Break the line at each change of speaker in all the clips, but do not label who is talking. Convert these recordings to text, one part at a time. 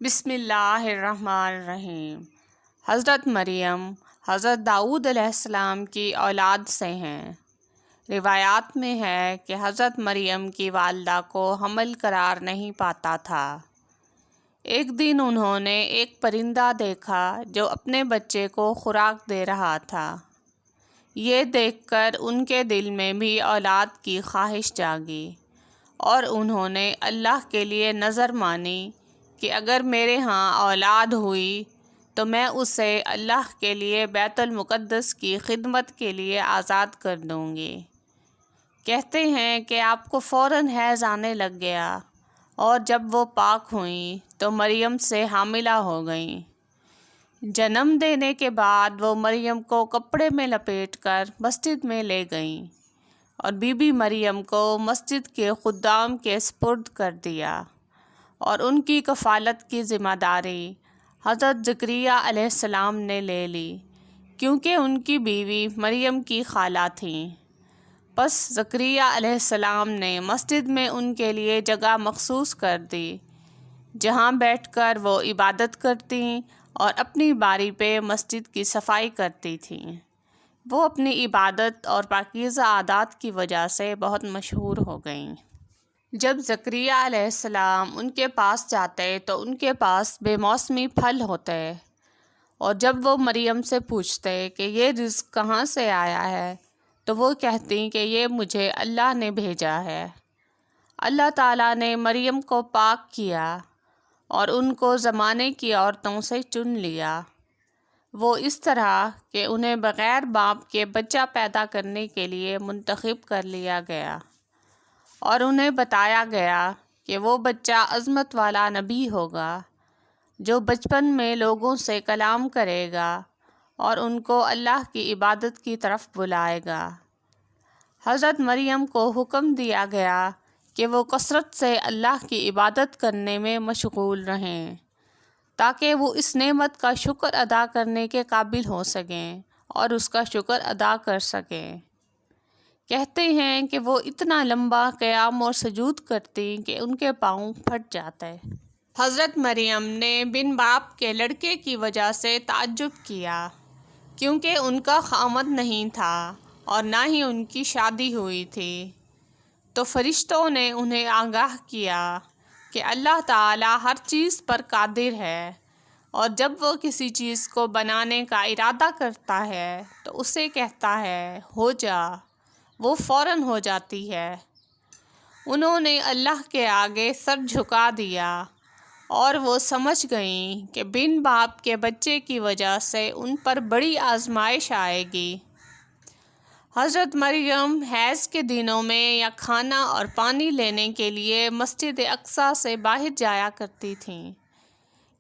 بسم اللہ الرحمن الرحیم۔ حضرت مریم حضرت داؤد علیہ السلام کی اولاد سے ہیں۔ روایات میں ہے کہ حضرت مریم کی والدہ کو حمل قرار نہیں پاتا تھا۔ ایک دن انہوں نے ایک پرندہ دیکھا جو اپنے بچے کو خوراک دے رہا تھا۔ یہ دیکھ کر ان کے دل میں بھی اولاد کی خواہش جاگی اور انہوں نے اللہ کے لیے نذر مانی کہ اگر میرے ہاں اولاد ہوئی تو میں اسے اللہ کے لیے بیت المقدس کی خدمت کے لیے آزاد کر دوں گی۔ کہتے ہیں کہ آپ کو فوراً حیض آنے لگ گیا اور جب وہ پاک ہوئیں تو مریم سے حاملہ ہو گئیں۔ جنم دینے کے بعد وہ مریم کو کپڑے میں لپیٹ کر مسجد میں لے گئیں اور بی بی مریم کو مسجد کے خدام کے سپرد کر دیا اور ان کی کفالت کی ذمہ داری حضرت زکریہ علیہ السلام نے لے لی، کیونکہ ان کی بیوی مریم کی خالہ تھیں۔ پس زکریہ علیہ السلام نے مسجد میں ان کے لیے جگہ مخصوص کر دی، جہاں بیٹھ کر وہ عبادت کرتیں اور اپنی باری پہ مسجد کی صفائی کرتی تھیں۔ وہ اپنی عبادت اور پاکیزہ عادات کی وجہ سے بہت مشہور ہو گئیں۔ جب زکریہ علیہ السلام ان کے پاس جاتے تو ان کے پاس بے موسمی پھل ہوتے، اور جب وہ مریم سے پوچھتے کہ یہ رزق کہاں سے آیا ہے تو وہ کہتی کہ یہ مجھے اللہ نے بھیجا ہے۔ اللہ تعالیٰ نے مریم کو پاک کیا اور ان کو زمانے کی عورتوں سے چن لیا۔ وہ اس طرح کہ انہیں بغیر باپ کے بچہ پیدا کرنے کے لیے منتخب کر لیا گیا، اور انہیں بتایا گیا کہ وہ بچہ عظمت والا نبی ہوگا جو بچپن میں لوگوں سے کلام کرے گا اور ان کو اللہ کی عبادت کی طرف بلائے گا۔ حضرت مریم کو حکم دیا گیا کہ وہ کثرت سے اللہ کی عبادت کرنے میں مشغول رہیں تاکہ وہ اس نعمت کا شکر ادا کرنے کے قابل ہو سکیں اور اس کا شکر ادا کر سکیں۔ کہتے ہیں کہ وہ اتنا لمبا قیام اور سجود کرتی کہ ان کے پاؤں پھٹ جاتے۔ حضرت مریم نے بن باپ کے لڑکے کی وجہ سے تعجب کیا، کیونکہ ان کا خاوند نہیں تھا اور نہ ہی ان کی شادی ہوئی تھی۔ تو فرشتوں نے انہیں آگاہ کیا کہ اللہ تعالیٰ ہر چیز پر قادر ہے، اور جب وہ کسی چیز کو بنانے کا ارادہ کرتا ہے تو اسے کہتا ہے ہو جا، وہ فوراً ہو جاتی ہے۔ انہوں نے اللہ کے آگے سر جھکا دیا اور وہ سمجھ گئیں کہ بن باپ کے بچے کی وجہ سے ان پر بڑی آزمائش آئے گی۔ حضرت مریم حیض کے دنوں میں یا کھانا اور پانی لینے کے لیے مسجد اقصیٰ سے باہر جایا کرتی تھیں۔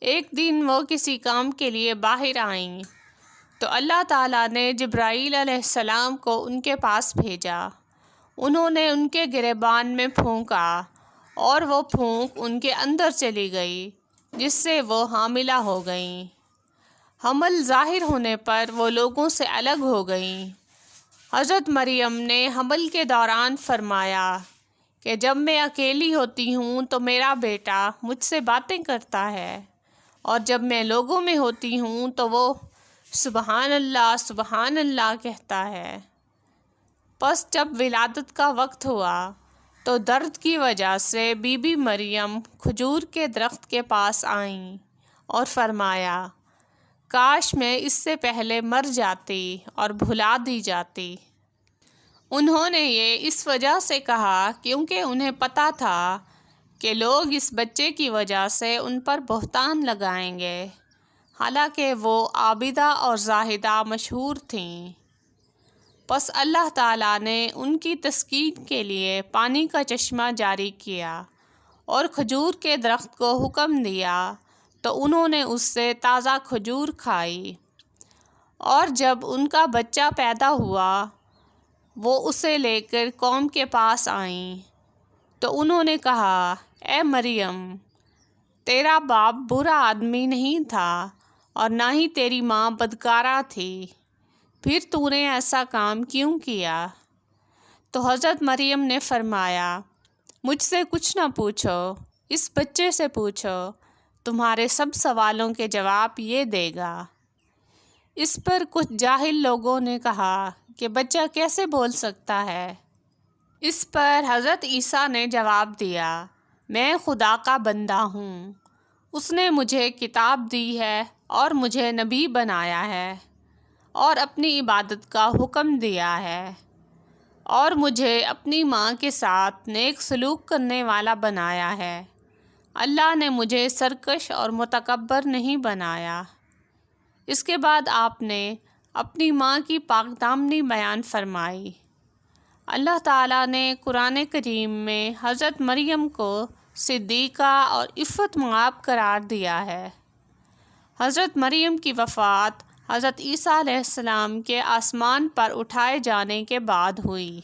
ایک دن وہ کسی کام کے لیے باہر آئیں تو اللہ تعالیٰ نے جبرائیل علیہ السلام کو ان کے پاس بھیجا۔ انہوں نے ان کے گریبان میں پھونکا اور وہ پھونک ان کے اندر چلی گئی، جس سے وہ حاملہ ہو گئیں۔ حمل ظاہر ہونے پر وہ لوگوں سے الگ ہو گئیں۔ حضرت مریم نے حمل کے دوران فرمایا کہ جب میں اکیلی ہوتی ہوں تو میرا بیٹا مجھ سے باتیں کرتا ہے، اور جب میں لوگوں میں ہوتی ہوں تو وہ سبحان اللہ کہتا ہے۔ پس جب ولادت کا وقت ہوا تو درد کی وجہ سے بی بی مریم کھجور کے درخت کے پاس آئیں اور فرمایا کاش میں اس سے پہلے مر جاتی اور بھلا دی جاتی۔ انہوں نے یہ اس وجہ سے کہا کیونکہ انہیں پتہ تھا کہ لوگ اس بچے کی وجہ سے ان پر بہتان لگائیں گے، حالانکہ وہ عابدہ اور زاہدہ مشہور تھیں۔ پس اللہ تعالیٰ نے ان کی تسکین کے لیے پانی کا چشمہ جاری کیا اور کھجور کے درخت کو حکم دیا تو انہوں نے اس سے تازہ کھجور کھائی، اور جب ان کا بچہ پیدا ہوا وہ اسے لے کر قوم کے پاس آئیں تو انہوں نے کہا اے مریم، تیرا باپ برا آدمی نہیں تھا اور نہ ہی تیری ماں بدکارہ تھی، پھر تو نے ایسا کام کیوں کیا؟ تو حضرت مریم نے فرمایا مجھ سے کچھ نہ پوچھو، اس بچے سے پوچھو تمہارے سب سوالوں کے جواب یہ دے گا۔ اس پر کچھ جاہل لوگوں نے کہا کہ بچہ کیسے بول سکتا ہے؟ اس پر حضرت عیسیٰ نے جواب دیا، میں خدا کا بندہ ہوں۔ اس نے مجھے کتاب دی ہے اور مجھے نبی بنایا ہے اور اپنی عبادت کا حکم دیا ہے اور مجھے اپنی ماں کے ساتھ نیک سلوک کرنے والا بنایا ہے۔ اللہ نے مجھے سرکش اور متکبر نہیں بنایا۔ اس کے بعد آپ نے اپنی ماں کی پاک دامنی بیان فرمائی۔ اللہ تعالیٰ نے قرآن کریم میں حضرت مریم کو صدیقہ اور عفت مآب قرار دیا ہے۔ حضرت مریم کی وفات حضرت عیسیٰ علیہ السلام کے آسمان پر اٹھائے جانے کے بعد ہوئی۔